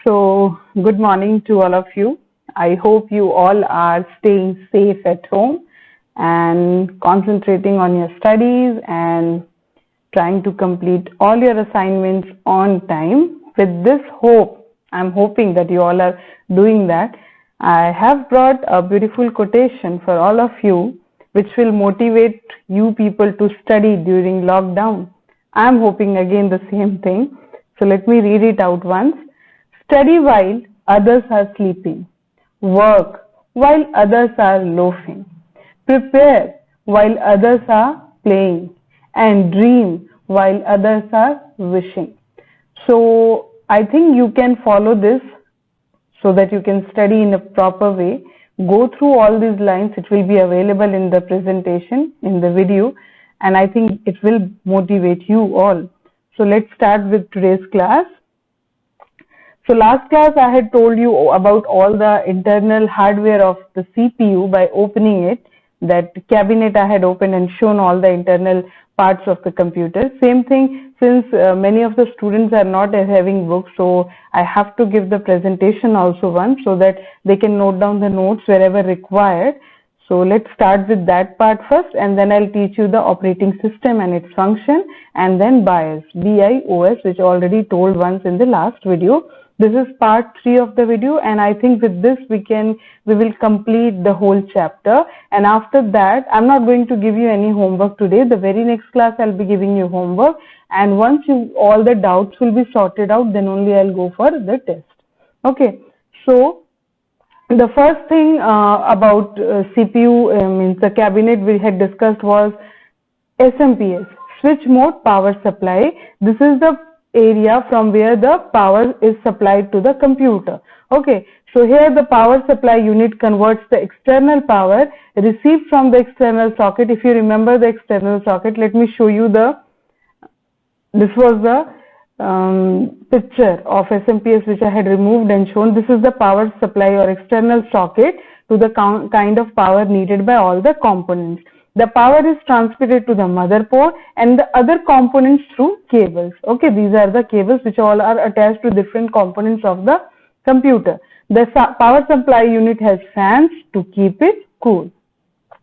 So, good morning to all of you. I hope you all are staying safe at home and concentrating on your studies and trying to complete all your assignments on time. With this hope, I'm hoping that you all are doing that. I have brought a beautiful quotation for all of you, which will motivate you people to study during lockdown. I'm hoping again the same thing. So let me read it out once. Study while others are sleeping. Work while others are loafing. Prepare while others are playing. And dream while others are wishing. So I think you can follow this so that you can study in a proper way. Go through all these lines. It will be available in the presentation, in the video, and I think it will motivate you all. So let's start with today's class. So last class I had told you about all the internal hardware of the CPU by opening it. That cabinet I had opened and shown all the internal parts of the computer. Same thing, since many of the students are not having books, so I have to give the presentation also once so that they can note down the notes wherever required. So let's start with that part first, and then I'll teach you the operating system and its function, and then BIOS, BIOS, which I already told once in the last video. This is part 3 of the video, and I think with this we will complete the whole chapter. And after that, I'm not going to give you any homework today. The very next class I'll be giving you homework, and once all the doubts will be sorted out, then only I'll go for the test. Okay, so the first thing about CPU means the cabinet we had discussed was SMPS, switch mode power supply. This is the area from where the power is supplied to the computer. Okay, so here the power supply unit converts the external power received from the external socket. If you remember the external socket, let me show you this was the picture of SMPS which I had removed and shown. This is the power supply or external socket to the kind of power needed by all the components. The power is transmitted to the motherboard and the other components through cables. Okay, these are the cables which all are attached to different components of the computer. The power supply unit has fans to keep it cool.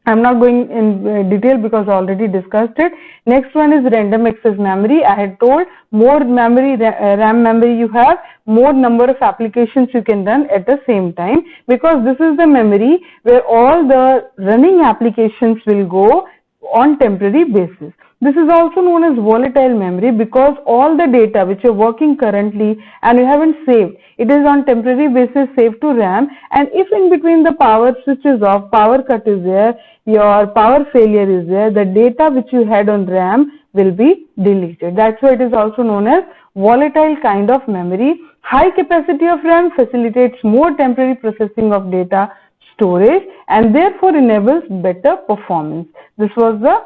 I'm not going in detail because I already discussed it. Next one is random access memory. I had told more memory, RAM memory you have, more number of applications you can run at the same time, because this is the memory where all the running applications will go on temporary basis. This is also known as volatile memory because all the data which you're working currently and you haven't saved, it is on temporary basis saved to RAM, and if in between the power switch is off, power cut is there, your power failure is there, the data which you had on RAM will be deleted. That's why it is also known as volatile kind of memory. High capacity of RAM facilitates more temporary processing of data storage and therefore enables better performance. This was the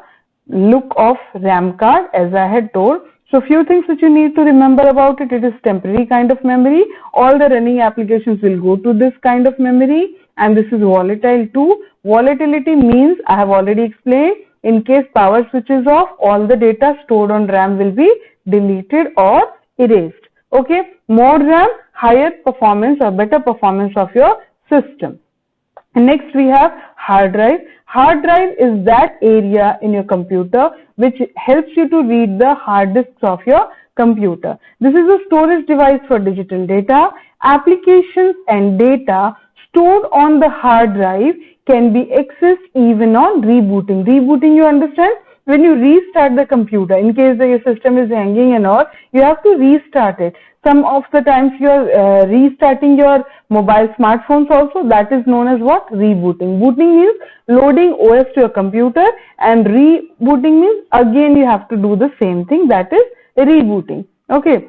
look of RAM card as I had told. So few things which you need to remember about it. It is temporary kind of memory. All the running applications will go to this kind of memory, and this is volatile too. Volatility means, I have already explained, in case power switch is off, all the data stored on RAM will be deleted or erased. Okay, more RAM, higher performance or better performance of your system. Next we have hard drive. Hard drive is that area in your computer which helps you to read the hard disks of your computer. This is a storage device for digital data. Applications and data stored on the hard drive can be accessed even on rebooting. Rebooting, you understand? When you restart the computer, in case your system is hanging and all, you have to restart it. Some of the times you are restarting your mobile smartphones also. That is known as what? Rebooting. Booting means loading OS to your computer, and rebooting means again you have to do the same thing, that is rebooting. Okay.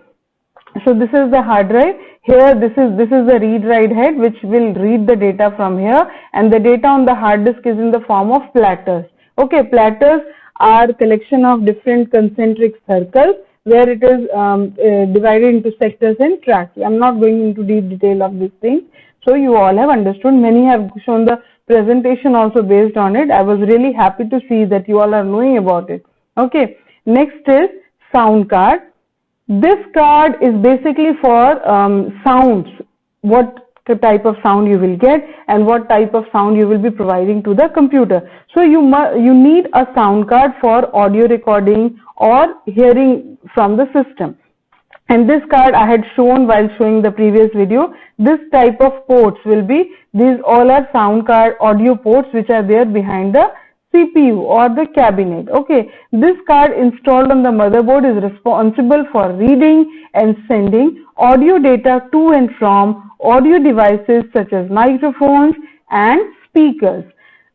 So this is the hard drive. Here this is the read-write head which will read the data from here, and the data on the hard disk is in the form of platters. Okay, platters are collection of different concentric circles where it is divided into sectors and tracks. I'm not going into deep detail of these things. So you all have understood. Many have shown the presentation also based on it. I was really happy to see that you all are knowing about it. Okay. Next is sound card. This card is basically for sounds, what type of sound you will get and what type of sound you will be providing to the computer. So you need a sound card for audio recording or hearing from the system. And this card I had shown while showing the previous video. This type of ports will be, these all are sound card audio ports which are there behind the CPU or the cabinet. Okay, this card installed on the motherboard is responsible for reading and sending audio data to and from audio devices such as microphones and speakers.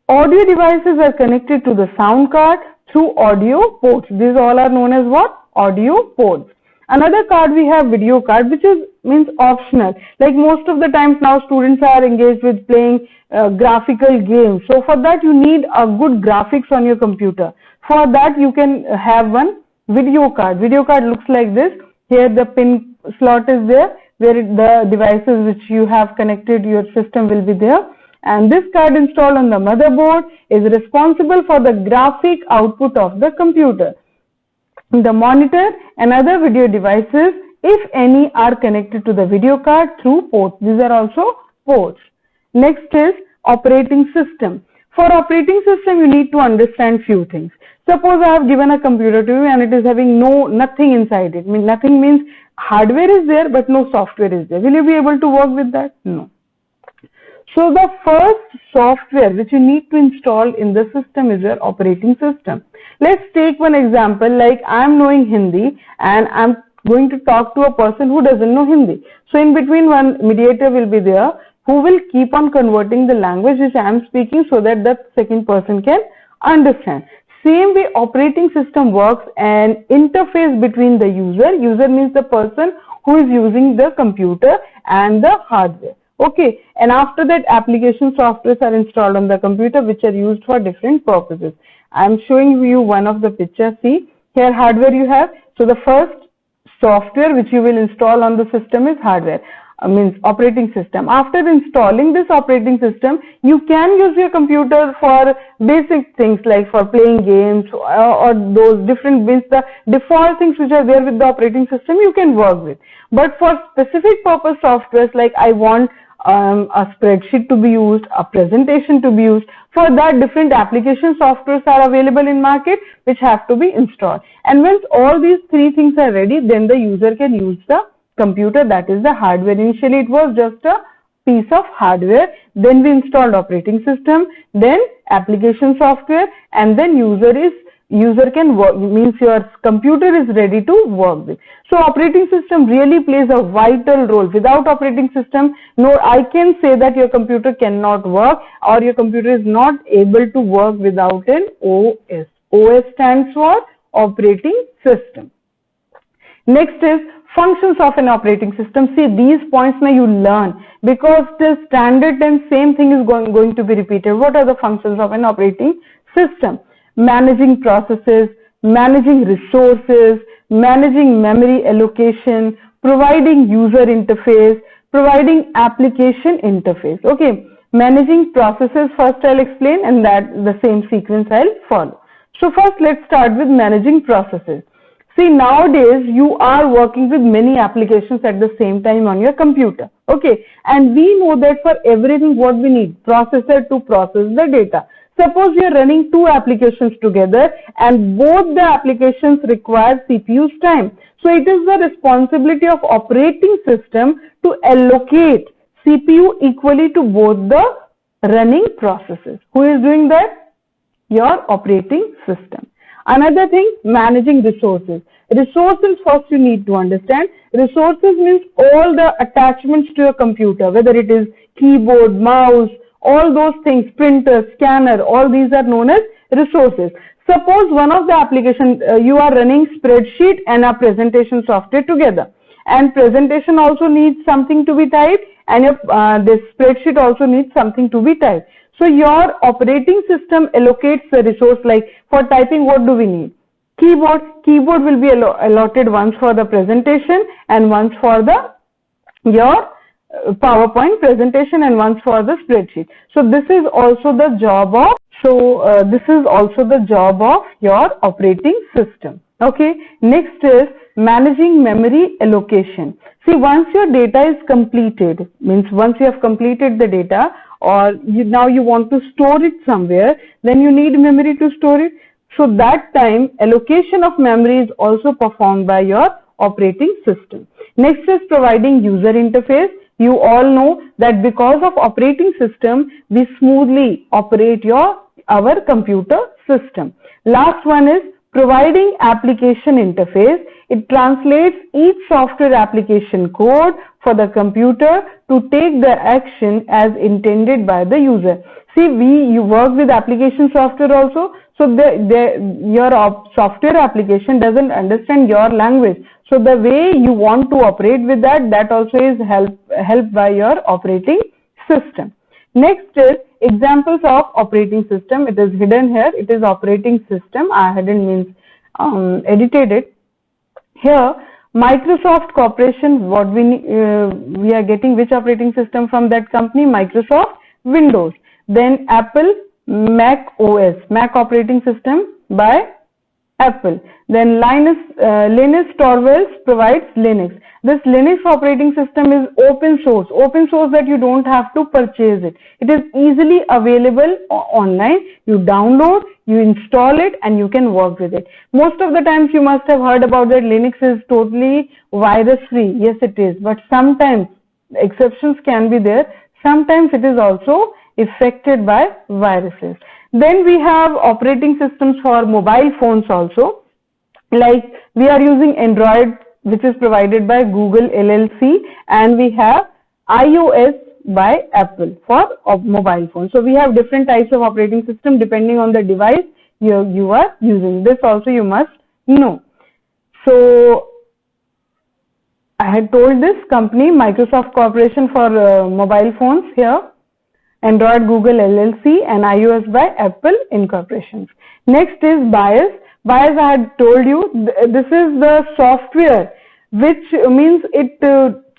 Audio devices are connected to the sound card through audio ports. These all are known as what? Audio ports. Another card we have video card, which means optional. Like most of the times now students are engaged with playing graphical games. So for that you need a good graphics on your computer. For that you can have one video card. Video card looks like this. Here the pin slot is there where the devices which you have connected your system will be there. And this card installed on the motherboard is responsible for the graphic output of the computer. The monitor and other video devices, if any, are connected to the video card through ports. These are also ports. Next is operating system. For operating system, you need to understand few things. Suppose I have given a computer to you and it is having nothing inside it. Nothing means hardware is there but no software is there. Will you be able to work with that? No. So the first software which you need to install in the system is your operating system. Let's take one example, like I am knowing Hindi and I am going to talk to a person who doesn't know Hindi. So in between one mediator will be there who will keep on converting the language which I am speaking so that the second person can understand. Same way operating system works, an interface between the user. User means the person who is using the computer and the hardware. Okay, and after that application softwares are installed on the computer which are used for different purposes. I am showing you one of the pictures. See, here hardware you have. So the first software which you will install on the system is hardware, means operating system. After installing this operating system, you can use your computer for basic things like for playing games or those different means the default things which are there with the operating system you can work with. But for specific purpose softwares, like I want a spreadsheet to be used, a presentation to be used, for that different application softwares are available in market which have to be installed. And once all these three things are ready, then the user can use the computer, that is the hardware. Initially it was just a piece of hardware, then we installed operating system, then application software, and then user can work, means your computer is ready to work with. So operating system really plays a vital role. Without operating system, no, I can say that your computer cannot work or your computer is not able to work without an OS. OS stands for operating system. Next is functions of an operating system. See, these points now you learn because the standard and same thing is going to be repeated. What are the functions of an operating system? Managing processes, managing resources, managing memory allocation, providing user interface, providing application interface. Okay, managing processes first I'll explain and that the same sequence I'll follow. So first let's start with managing processes. See, nowadays you are working with many applications at the same time on your computer. Okay, and we know that for everything what we need, processor to process the data. Suppose you are running two applications together and both the applications require CPU's time. So it is the responsibility of operating system to allocate CPU equally to both the running processes. Who is doing that? Your operating system. Another thing, managing resources. Resources first you need to understand. Resources means all the attachments to your computer, whether it is keyboard, mouse, all those things, printer, scanner, all these are known as resources. Suppose one of the applications, you are running spreadsheet and a presentation software together. And presentation also needs something to be typed and your, this spreadsheet also needs something to be typed. So your operating system allocates the resource, like for typing what do we need? Keyboard. Keyboard will be allotted once for the presentation and once for the your PowerPoint presentation and once for the spreadsheet. So this is also the job of your operating system. Okay. Next is managing memory allocation. See, once your data is completed, means once you have completed the data, or now you want to store it somewhere, then you need memory to store it. So that time allocation of memory is also performed by your operating system. Next is providing user interface. You all know that because of operating system, we smoothly operate our computer system. Last one is providing application interface. It translates each software application code for the computer to take the action as intended by the user. See, you work with application software also, so your software application doesn't understand your language. So the way you want to operate with that also is helped by your operating system. Next is examples of operating system. It is hidden here. It is operating system. Hidden means edited it. Here, Microsoft Corporation, what we are getting which operating system from that company? Microsoft Windows. Then Apple Mac OS, Mac operating system by Apple. Then Linus Torvalds provides Linux. This Linux operating system is open source that you don't have to purchase it. It is easily available online. You download, you install it, and you can work with it. Most of the times you must have heard about that Linux is totally virus free. Yes, it is, but sometimes exceptions can be there. Sometimes it is also affected by viruses. Then we have operating systems for mobile phones also. Like we are using Android, which is provided by Google LLC, and we have iOS by Apple for mobile phones. So we have different types of operating system depending on the device you are using. This also you must know. So I had told this company, Microsoft Corporation for mobile phones here, Android Google LLC, and iOS by Apple Incorporations. Next is BIOS. BIOS, I had told you, this is the software which means it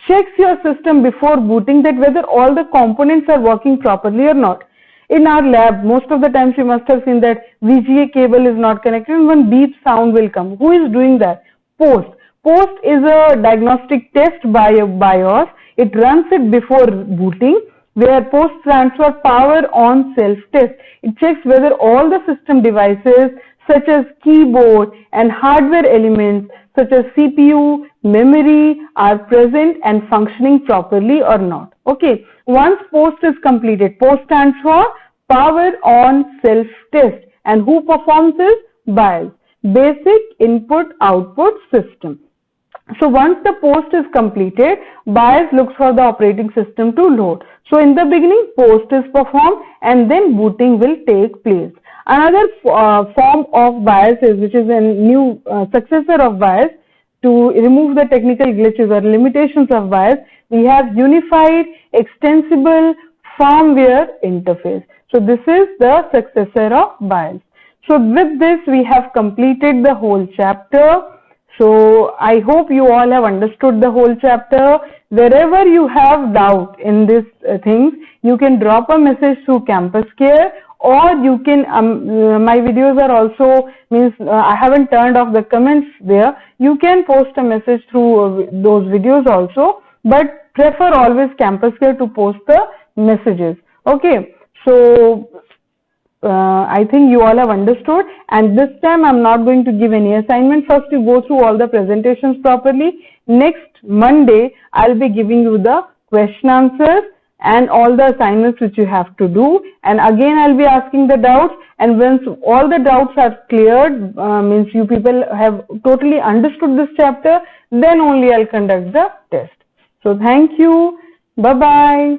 checks your system before booting that whether all the components are working properly or not. In our lab, most of the times you must have seen that VGA cable is not connected and one beep sound will come. Who is doing that? Post. Post is a diagnostic test by a BIOS. It runs it before booting, where POST stands for Power On Self Test. It checks whether all the system devices such as keyboard and hardware elements such as CPU, memory are present and functioning properly or not. Okay, once POST is completed, POST stands for Power On Self Test, and who performs this? BIOS, Basic Input Output System. So once the POST is completed, BIOS looks for the operating system to load. So in the beginning, POST is performed and then booting will take place. Another form of BIOS is, which is a new successor of BIOS, to remove the technical glitches or limitations of BIOS, we have Unified Extensible Firmware Interface. So this is the successor of BIOS. So with this, we have completed the whole chapter. So I hope you all have understood the whole chapter. Wherever you have doubt in this things, you can drop a message through Campus Care, or you can, my videos are also, I haven't turned off the comments there. You can post a message through those videos also, but prefer always Campus Care to post the messages. Okay, so I think you all have understood, and this time I'm not going to give any assignment. First you go through all the presentations properly. Next Monday I'll be giving you the question answers and all the assignments which you have to do, and again I'll be asking the doubts, and once all the doubts are cleared, means you people have totally understood this chapter, then only I'll conduct the test. So thank you. Bye bye.